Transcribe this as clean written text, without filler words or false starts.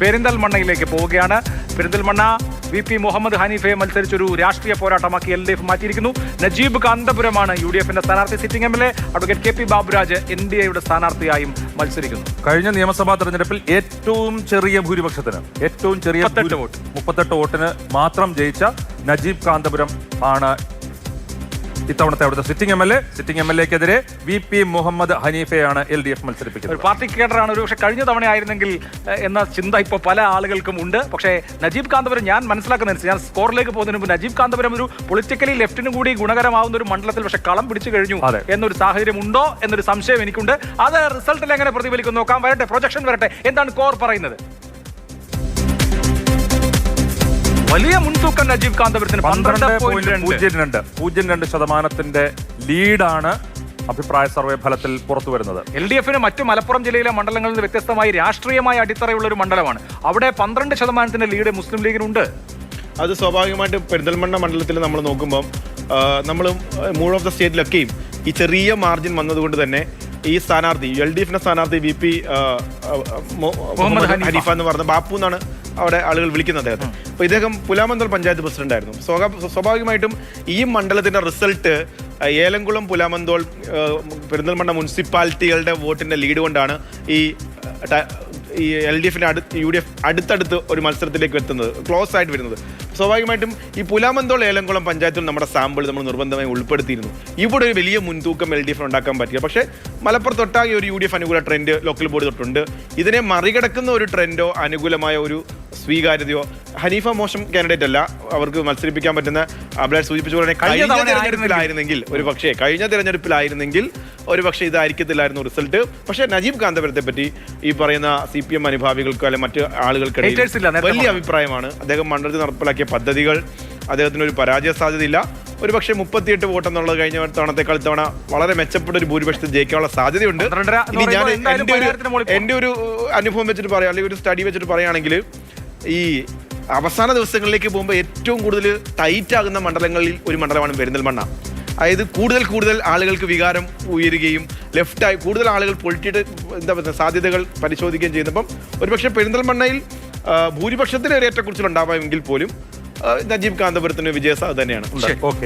പെരിന്തൽമണ്ണയിലേക്ക് പോവുകയാണ്. പെരിന്തൽമണ്ണ VP മുഹമ്മദ് ഹനീഫയെ മത്സരിച്ചൊരു രാഷ്ട്രീയ പോരാട്ടമാക്കി LDF മാറ്റിയിരിക്കുന്നു. നജീബ് കാന്തപുരമാണ് UDFന്റെ സ്ഥാനാർത്ഥി. Sitting MLA advocate KP Baburaj NDAയുടെ സ്ഥാനാർത്ഥിയായും മത്സരിക്കുന്നു. കഴിഞ്ഞ നിയമസഭാ തെരഞ്ഞെടുപ്പിൽ ഏറ്റവും ചെറിയ ഭൂരിപക്ഷത്തിന് 38 വോട്ടിന് മാത്രം ജയിച്ച നജീബ് കാന്തപുരം ആണ് ഇത്തവണത്തെ അവിടുത്തെ സിറ്റിംഗ് MLA-ക്കെതിരെ VP മുഹമ്മദ് ഹനീഫയാണ് LDF മത്സരിപ്പിക്കുന്നത്. പാർട്ടി കേഡറാണ്. ഒരുപക്ഷെ കഴിഞ്ഞ തവണ ആയിരുന്നെങ്കിൽ എന്ന ചിന്ത ഇപ്പോൾ പല ആളുകൾക്കും ഉണ്ട്. പക്ഷേ നജീബ് കാന്തപുരം ഞാൻ മനസ്സിലാക്കുന്നതനുസരിച്ച്, ഞാൻ സ്കോറിലേക്ക് പോകുന്നതിന് മുമ്പ്, നജീബ് കാന്തപുരം ഒരു പൊളിറ്റിക്കലി ലെഫ്റ്റിനും കൂടി ഗുണകരമാവുന്ന ഒരു മണ്ഡലത്തിൽ പക്ഷേ കളം പിടിച്ചു കഴിഞ്ഞു എന്നൊരു സാഹചര്യം ഉണ്ടോ എന്നൊരു സംശയം എനിക്കുണ്ട്. അത് റിസൾട്ടിൽ എങ്ങനെ പ്രതിഫലിക്കും നോക്കാം. വരട്ടെ, പ്രൊജക്ഷൻ വരട്ടെ. എന്താണ് കോർ പറയുന്നത്? വലിയ മുൻതൂക്കം നജീബ് കാന്തപുരത്തിന് 12.02% ലീഡാണ് അഭിപ്രായ സർവേ ഫലത്തിൽ പുറത്തു വരുന്നത്. LDFന് മറ്റു മലപ്പുറം ജില്ലയിലെ മണ്ഡലങ്ങളിൽ നിന്ന് വ്യത്യസ്തമായി രാഷ്ട്രീയമായ അടിത്തറയുള്ള ഒരു മണ്ഡലമാണ്. അവിടെ 12% ലീഡ് മുസ്ലിം ലീഗിനുണ്ട്. അത് സ്വാഭാവികമായിട്ടും പെരിന്തൽമണ്ണ മണ്ഡലത്തിൽ നമ്മൾ നോക്കുമ്പോൾ നമ്മൾ മൂഡ് ഓഫ് ദ സ്റ്റേറ്റിലൊക്കെയും ഈ ചെറിയ മാർജിൻ വന്നതുകൊണ്ട് തന്നെ ഈ സ്ഥാനാർത്ഥി LDFന്റെ സ്ഥാനാർത്ഥി VP മുഹമ്മദ് ഹനീഫ എന്ന് പറഞ്ഞ ബാപ്പു എന്നാണ് അവിടെ ആളുകൾ വിളിക്കുന്നത് അദ്ദേഹത്തെ. അപ്പോൾ ഇദ്ദേഹം പുലാമന്തോൾ പഞ്ചായത്ത് പ്രസിഡന്റ് ആയിരുന്നു. സ്വാഭാവികമായിട്ടും ഈ മണ്ഡലത്തിന്റെ റിസൾട്ട് ഏലംകുളം, പുലാമന്തോൾ, പെരിന്തൽമണ്ണ മുനിസിപ്പാലിറ്റികളുടെ വോട്ടിന്റെ ലീഡ് കൊണ്ടാണ് ഈ LDFന്റെ UDF അടുത്തടുത്ത് ഒരു മത്സരത്തിലേക്ക് എത്തുന്നത്, ക്ലോസ് ആയിട്ട് വരുന്നത്. സ്വാഭാവികമായിട്ടും ഈ പുലാമന്തോൾ, ഏലംകുളം പഞ്ചായത്തിൽ നമ്മുടെ സാമ്പിൾ നമ്മൾ നിർബന്ധമായി ഉൾപ്പെടുത്തിയിരുന്നു. ഇവിടെ ഒരു വലിയ മുൻതൂക്കം LDF ഉണ്ടാക്കാൻ പറ്റില്ല. പക്ഷേ മലപ്പുറത്തൊട്ടാകെ ഒരു UDF അനുകൂല ട്രെൻഡ് ലോക്കൽ ബോർഡ് തൊട്ടുണ്ട്. ഇതിനെ മറികടക്കുന്ന ഒരു ട്രെൻഡോ അനുകൂലമായ ഒരു സ്വീകാര്യതയോ, ഹനീഫ മോശം കാൻഡിഡേറ്റ് അല്ല, അവർക്ക് മത്സരിപ്പിക്കാൻ പറ്റുന്ന അബ്ലാഡ് സൂചിപ്പിച്ച പോലെ കഴിഞ്ഞ തെരഞ്ഞെടുപ്പിലായിരുന്നെങ്കിൽ ഒരു പക്ഷേ ഇതായിരിക്കത്തില്ലായിരുന്നു റിസൾട്ട്. പക്ഷേ നജീബ് കാന്തപുരത്തെ പറ്റി ഈ പറയുന്ന CPM അനുഭാവികൾക്കോ അല്ലെങ്കിൽ മറ്റ് ആളുകൾക്കിടയിൽ വലിയ അഭിപ്രായമാണ്. അദ്ദേഹം മണ്ഡലത്തിൽ നടപ്പിലാക്കിയ പദ്ധതികൾ അദ്ദേഹത്തിന് ഒരു പരാജയ സാധ്യതയില്ല. ഒരു പക്ഷേ 38 വോട്ട് എന്നുള്ളത് കഴിഞ്ഞ തവണത്തേക്കാൾ ഇത്തവണ വളരെ മെച്ചപ്പെട്ട ഒരു ഭൂരിപക്ഷത്തിൽ ജയിക്കാനുള്ള സാധ്യതയുണ്ട്. ഇനി ഞാൻ എൻ്റെ ഒരു അനുഭവം വെച്ചിട്ട് പറയാം, അല്ലെങ്കിൽ ഒരു സ്റ്റഡി വെച്ചിട്ട് പറയുകയാണെങ്കിൽ, ഈ അവസാന ദിവസങ്ങളിലേക്ക് പോകുമ്പോൾ ഏറ്റവും കൂടുതൽ ടൈറ്റ് ആകുന്ന മണ്ഡലങ്ങളിൽ ഒരു മണ്ഡലമാണ് പെരിന്തൽമണ്ണ. അതായത് കൂടുതൽ ആളുകൾക്ക് വികാരം ഉയരുകയും ലെഫ്റ്റായി കൂടുതൽ ആളുകൾ പൊളിറ്റിയുടെ സാധ്യതകൾ പരിശോധിക്കുകയും ചെയ്യുന്നപ്പം ഒരുപക്ഷെ പെരിന്തൽമണ്ണയിൽ ഭൂരിപക്ഷത്തിന് ഒരു ഏറ്റക്കുറിച്ചിൽ ഉണ്ടാവാമെങ്കിൽ പോലും നജീബ് കാന്തപുരത്തിന് വിജയ സാധ്യത തന്നെയാണ്. ഓക്കെ.